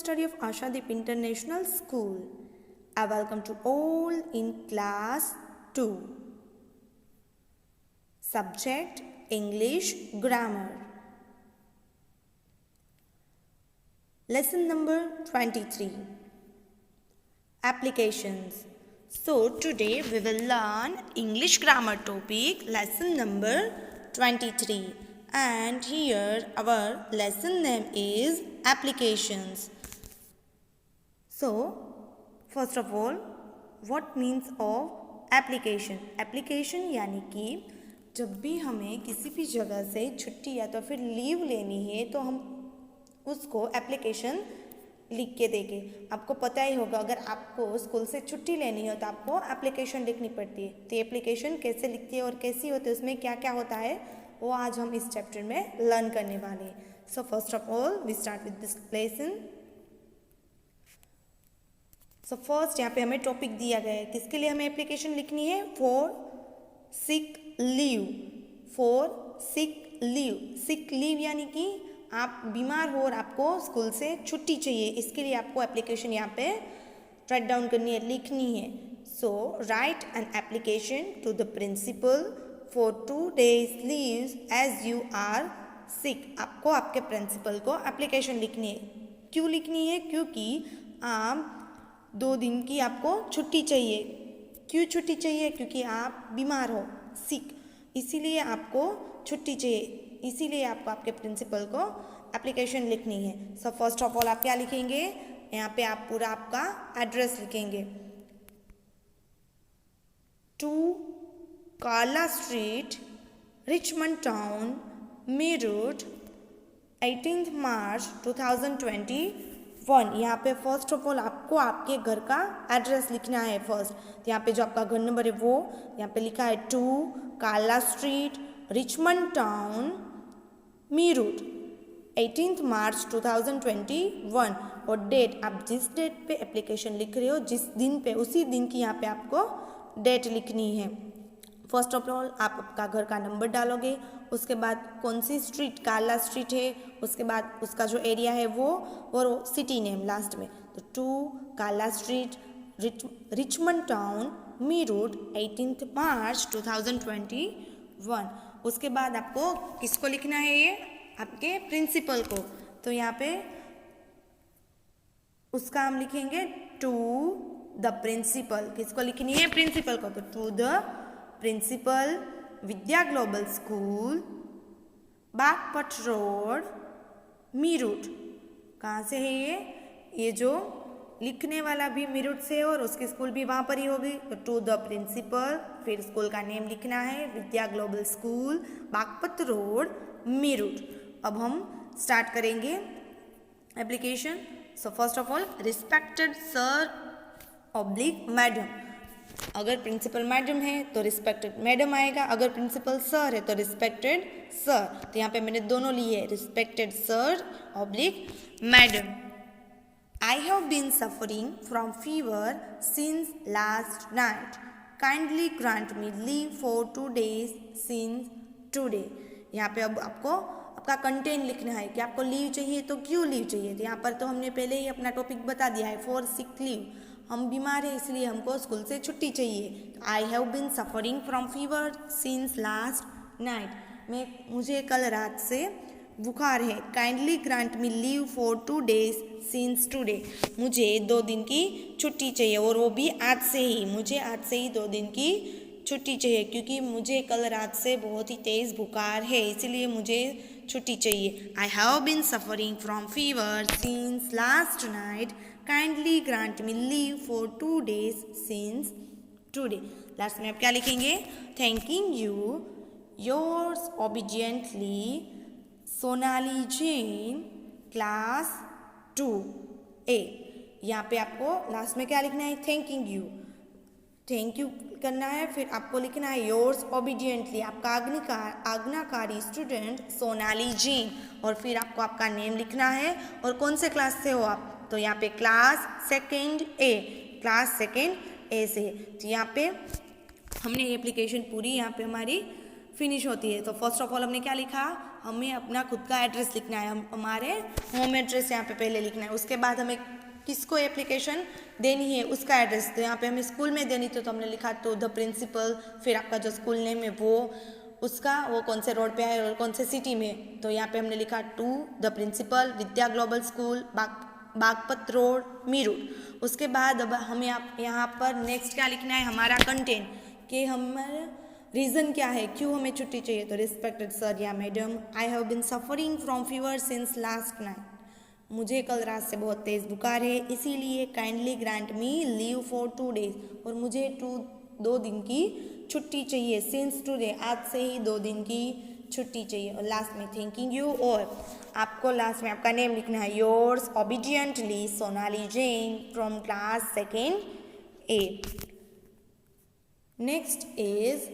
study of Ashadeep International School. I welcome to all in class 2. Subject English Grammar. Lesson number 23. Applications. So today we will learn English grammar topic lesson number 23. And here our lesson name is applications. So first of all, what means of application? Application यानी कि जब भी हमें किसी भी जगह से छुट्टी या तो फिर लीव लेनी है तो हम उसको एप्लीकेशन लिख के देंगे। आपको पता ही होगा, अगर आपको स्कूल से छुट्टी लेनी हो तो आपको एप्लीकेशन लिखनी पड़ती है। तो एप्लीकेशन कैसे लिखती है और कैसी होती है, उसमें क्या क्या होता है, वो आज हम इस चैप्टर में लर्न करने वाले हैं। So first of all we start with this lesson. So first यहाँ पे हमें टॉपिक दिया गया है, किसके लिए हमें एप्लीकेशन लिखनी है, for sick leave. For sick leave, sick leave यानी कि आप बीमार हो और आपको स्कूल से छुट्टी चाहिए, इसके लिए आपको एप्लीकेशन यहाँ पे राइट डाउन करनी है, लिखनी है। So write an application to the principal for 2 days leaves as you are sick. आपको आपके प्रिंसिपल को एप्लीकेशन लिखनी है। क्यों लिखनी है? क्योंकि आप 2 दिन की आपको छुट्टी चाहिए। क्यों छुट्टी चाहिए? क्योंकि आप बीमार हो, सिक, इसीलिए आपको छुट्टी चाहिए, इसीलिए आपको आपके प्रिंसिपल को एप्लीकेशन लिखनी है। सो फर्स्ट ऑफ ऑल आप क्या लिखेंगे, यहाँ पे आप पूरा आपका एड्रेस लिखेंगे। 2 कार्ला स्ट्रीट, रिचमंड टाउन, मीरठ, 18 मार्च 2021। यहाँ पे फर्स्ट ऑफ ऑल आपको आपके घर का एड्रेस लिखना है फर्स्ट। तो यहाँ पे जो आपका घर नंबर है वो यहाँ पे लिखा है 2 कार्ला स्ट्रीट, रिचमंड टाउन, मीरठ, 18 मार्च 2021। और डेट, आप जिस डेट पे एप्लीकेशन लिख रहे हो, जिस दिन पे, उसी दिन की यहाँ पे आपको डेट लिखनी है। फर्स्ट ऑफ ऑल आप आपका घर का नंबर डालोगे, उसके बाद कौन सी स्ट्रीट, कार्ला स्ट्रीट है, उसके बाद उसका जो एरिया है वो, और सिटी नेम लास्ट में। तो 2 कार्ला स्ट्रीट, रिचमंड टाउन, मीरठ, 18 मार्च 2021। उसके बाद आपको किसको लिखना है, ये आपके प्रिंसिपल को। तो यहाँ पे उसका हम लिखेंगे टू द प्रिंसिपल। किसको लिखनी है? प्रिंसिपल को। तो to the principal, Vidya global school, Baghpat road, Meerut. कहाँ से है ये? ये जो लिखने वाला भी मीरठ से है और उसकी स्कूल भी वहाँ पर ही होगी। तो टू द प्रिंसिपल, फिर स्कूल का नेम लिखना है, Vidya global school, Baghpat road, Meerut. अब हम स्टार्ट करेंगे application. So first of all, respected sir oblique madam. अगर प्रिंसिपल मैडम है तो रिस्पेक्टेड मैडम आएगा, अगर प्रिंसिपल सर है तो रिस्पेक्टेड सर। तो यहाँ पे मैंने दोनों लिए है, respected sir oblique madam. I have been suffering from fever since last night. Kindly grant me leave for 2 days since today. यहाँ पे अब आपको आपका कंटेंट लिखना है कि आपको लीव चाहिए तो क्यों लीव चाहिए। तो यहाँ पर तो हमने पहले ही अपना टॉपिक बता दिया है, फॉर सिक लीव। हम बीमार हैं इसलिए हमको स्कूल से छुट्टी चाहिए। I have been suffering from fever since last night. मुझे कल रात से बुखार है। Kindly grant me leave for 2 days since today. मुझे 2 दिन की छुट्टी चाहिए, और वो भी आज से ही। मुझे आज से ही 2 दिन की छुट्टी चाहिए, क्योंकि मुझे कल रात से बहुत ही तेज़ बुखार है, इसीलिए मुझे छुट्टी चाहिए। I have been suffering from fever since last night. Kindly grant me leave for 2 days since today. Last में आप क्या लिखेंगे? Thanking you, yours obediently, Sonali Jain, class 2A। यहाँ पे आपको लास्ट में क्या लिखना है? थैंकिंग यू, थैंक यू करना है। फिर आपको लिखना है योर्स ओबीडियंटली, आपका आज्ञाकारी स्टूडेंट सोनाली जैन। और फिर आपको आपका नेम लिखना है और कौन से क्लास से हो आप। तो यहाँ पे क्लास 2A, क्लास 2A से। तो यहाँ पे हमने एप्लीकेशन पूरी यहाँ पे हमारी फिनिश होती है। तो फर्स्ट ऑफ ऑल हमने क्या लिखा, हमें अपना खुद का एड्रेस लिखना है, हमारे होम एड्रेस यहाँ पे पहले लिखना है। उसके बाद हमें किसको एप्लीकेशन देनी है उसका एड्रेस, तो यहाँ पे हमें स्कूल में देनी तो हमने लिखा तो द प्रिंसिपल, फिर आपका जो स्कूल नेम है वो उसका, वो कौन से रोड पे है और कौन से सिटी में, तो यहाँ पे हमने लिखा to the principal Vidya global school Baghpat road Meerut. उसके बाद अब हमें यहाँ पर नेक्स्ट क्या लिखना है, हमारा कंटेंट, कि हमारा रीज़न क्या है, क्यों हमें छुट्टी चाहिए। तो रिस्पेक्टेड सर या madam, I have been suffering from fever since last night, मुझे कल रात से बहुत तेज़ बुखार है, इसीलिए kindly grant me leave for 2 days, और मुझे 2 दिन की छुट्टी चाहिए। सिंस टुडे, आज से ही 2 दिन की छुट्टी चाहिए। और लास्ट में थैंकिंग यू, और आपको लास्ट में आपका नेम लिखना है, yours obediently Sonali Jain from class 2nd A। Next is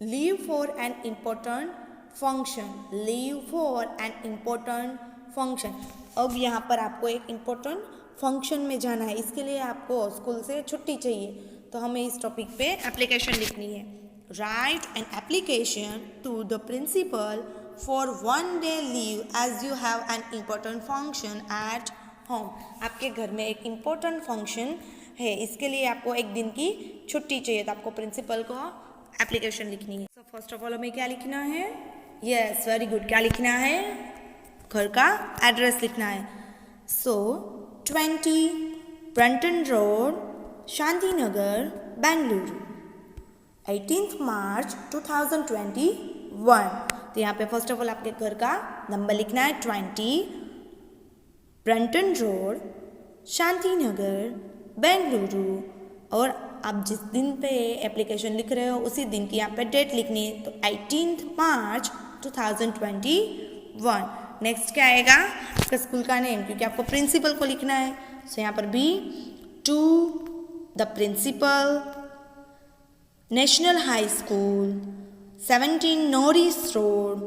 leave for an important function, leave for an important function. अब यहाँ पर आपको एक इम्पोर्टेंट फंक्शन में जाना है, इसके लिए आपको स्कूल से छुट्टी चाहिए, तो हमें इस टॉपिक पे एप्लीकेशन लिखनी है। Write an application to the principal for 1 day leave as you have an important function at home. आपके घर में एक इम्पोर्टेंट फंक्शन है, इसके लिए आपको 1 दिन की छुट्टी चाहिए, तो आपको प्रिंसिपल को एप्लीकेशन लिखनी है। सो फर्स्ट ऑफ ऑल हमें क्या लिखना है, यस वेरी गुड, क्या लिखना है, घर का एड्रेस लिखना है। सो 20 Brunton road Shanti Nagar Bengaluru 18th March 2021। तो यहाँ पे फर्स्ट ऑफ ऑल आपके घर का नंबर लिखना है 20 ब्रंटन रोड शांति नगर बेंगलुरु, और आप जिस दिन पे एप्लीकेशन लिख रहे हो उसी दिन की यहाँ पे डेट लिखनी है, तो 18th March 2021। नेक्स्ट क्या आएगा, आपका स्कूल का नेम, क्योंकि आपको प्रिंसिपल को लिखना है, सो यहाँ पर भी to the principal national high school 17 Norris road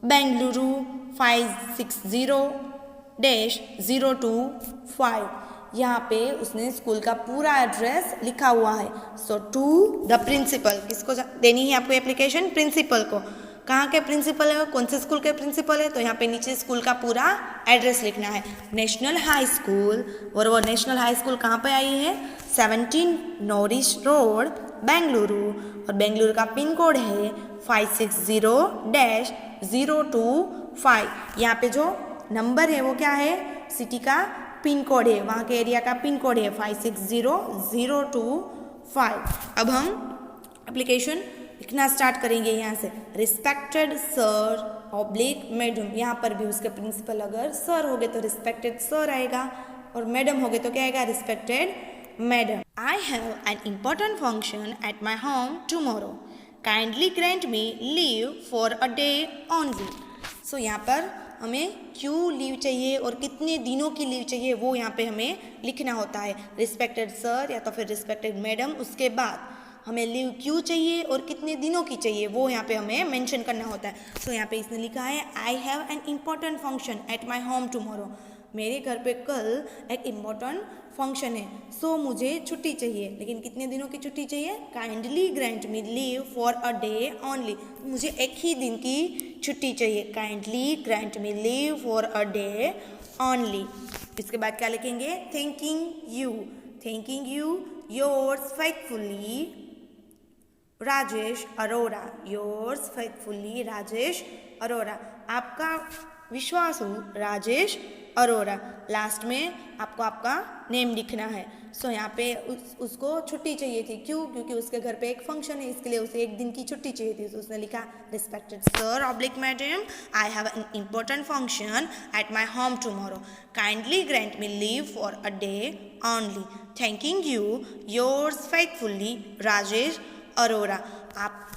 Bengaluru 560-025। यहाँ पे उसने स्कूल का पूरा एड्रेस लिखा हुआ है। सो टू द प्रिंसिपल, किसको देनी है आपको एप्लीकेशन, प्रिंसिपल को। कहाँ के प्रिंसिपल है, कौन से स्कूल के प्रिंसिपल है, तो यहाँ पे नीचे स्कूल का पूरा एड्रेस लिखना है, नेशनल हाई स्कूल, और वो नेशनल हाई स्कूल कहाँ पे आई है, 17 नॉरिस रोड बेंगलुरु, और बेंगलुरु का पिन कोड है 560-025। यहाँ पे जो नंबर है वो क्या है, सिटी का पिन कोड है, वहाँ के एरिया का पिन कोड है 560-025। अब हम एप्लीकेशन लिखना स्टार्ट करेंगे यहाँ से। रिस्पेक्टेड सर ऑब्लिक मैडम, यहाँ पर भी उसके प्रिंसिपल अगर सर हो गए तो रिस्पेक्टेड सर आएगा, और मैडम हो गए तो क्या आएगा, respected madam. I have an important function at my home tomorrow, kindly grant me leave for a day only. So यहाँ पर हमें क्यों लीव चाहिए और कितने दिनों की लीव चाहिए वो यहाँ पे हमें लिखना होता है, रिस्पेक्टेड सर या तो फिर रिस्पेक्टेड मैडम, उसके बाद हमें लीव क्यों चाहिए और कितने दिनों की चाहिए वो यहाँ पे हमें मेंशन करना होता है। सो यहाँ पे इसने लिखा है आई have an important function at my home tomorrow, मेरे घर पे कल एक इम्पॉर्टेंट फंक्शन है, सो मुझे छुट्टी चाहिए, लेकिन कितने दिनों की छुट्टी चाहिए, kindly grant me leave for a day only, मुझे एक ही दिन की छुट्टी चाहिए, kindly grant me leave for a day only. इसके बाद क्या लिखेंगे, thanking you yours faithfully Rajesh Arora, yours faithfully Rajesh Arora, आपका विश्वास हो राजेश अरोरा। लास्ट में आपको आपका नेम लिखना है। सो यहाँ पे उसको छुट्टी चाहिए थी, क्यों, क्योंकि उसके घर पे एक फंक्शन है, इसके लिए उसे 1 दिन की छुट्टी चाहिए थी। तो उसने लिखा respected sir oblique madam, I have an important function at my home tomorrow, kindly grant me leave for a day only, thanking you yours faithfully Rajesh Arora. आप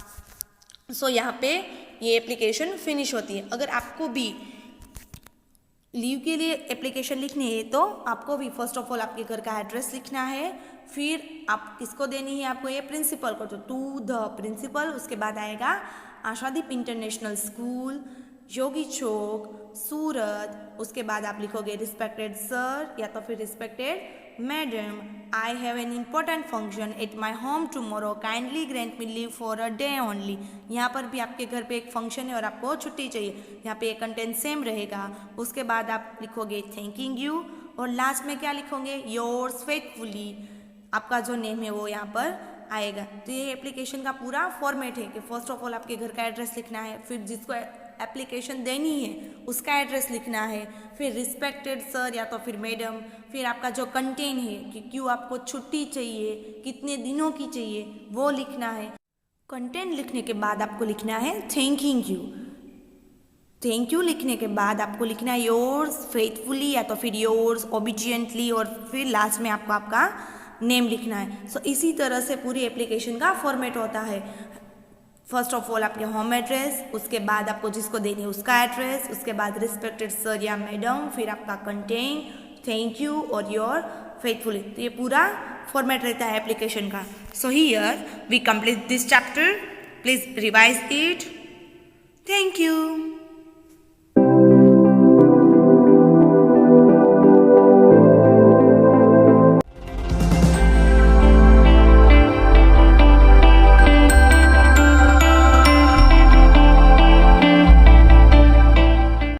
सो यहाँ पे ये एप्लीकेशन फिनिश होती है। अगर आपको भी लीव के लिए एप्लीकेशन लिखनी है तो आपको भी फर्स्ट ऑफ ऑल आपके घर का एड्रेस लिखना है, फिर आप किसको देनी है, आपको ये प्रिंसिपल को, तो टू द प्रिंसिपल, उसके बाद आएगा आशादीप इंटरनेशनल स्कूल योगी चौक, सूरत। उसके बाद आप लिखोगे रिस्पेक्टेड सर या तो फिर respected madam, I have an important function at my home tomorrow, kindly grant me leave for a day only. यहाँ पर भी आपके घर पे एक फंक्शन है और आपको छुट्टी चाहिए, यहाँ पे कंटेंट सेम रहेगा। उसके बाद आप लिखोगे थैंकिंग यू और लास्ट में क्या लिखोगे, योर्स फेथफुली। आपका जो नेम है वो यहाँ पर आएगा। तो ये एप्लीकेशन का पूरा फॉर्मेट है कि फर्स्ट ऑफ ऑल आपके घर का एड्रेस लिखना है, फिर जिसको एप्लीकेशन देनी है उसका एड्रेस लिखना है, फिर रिस्पेक्टेड सर या तो फिर मैडम, फिर आपका जो कंटेंट है कि क्यों आपको छुट्टी चाहिए, कितने दिनों की चाहिए, वो लिखना है। कंटेंट लिखने के बाद आपको लिखना है थैंकिंग यू। थैंक यू लिखने के बाद आपको लिखना है योर्स फेथफुली या तो फिर योर्स ओबीडियंटली और फिर लास्ट में आपको आपका नेम लिखना है। सो इसी तरह से पूरी एप्लीकेशन का फॉर्मेट होता है। फर्स्ट ऑफ ऑल आपके होम एड्रेस, उसके बाद आपको जिसको देनी है उसका एड्रेस, उसके बाद रिस्पेक्टेड सर या मैडम, फिर आपका कंटेंट, थैंक यू और योर फेथफुली। तो ये पूरा फॉर्मेट रहता है एप्लीकेशन का। So here we complete this chapter, please revise it. Thank you.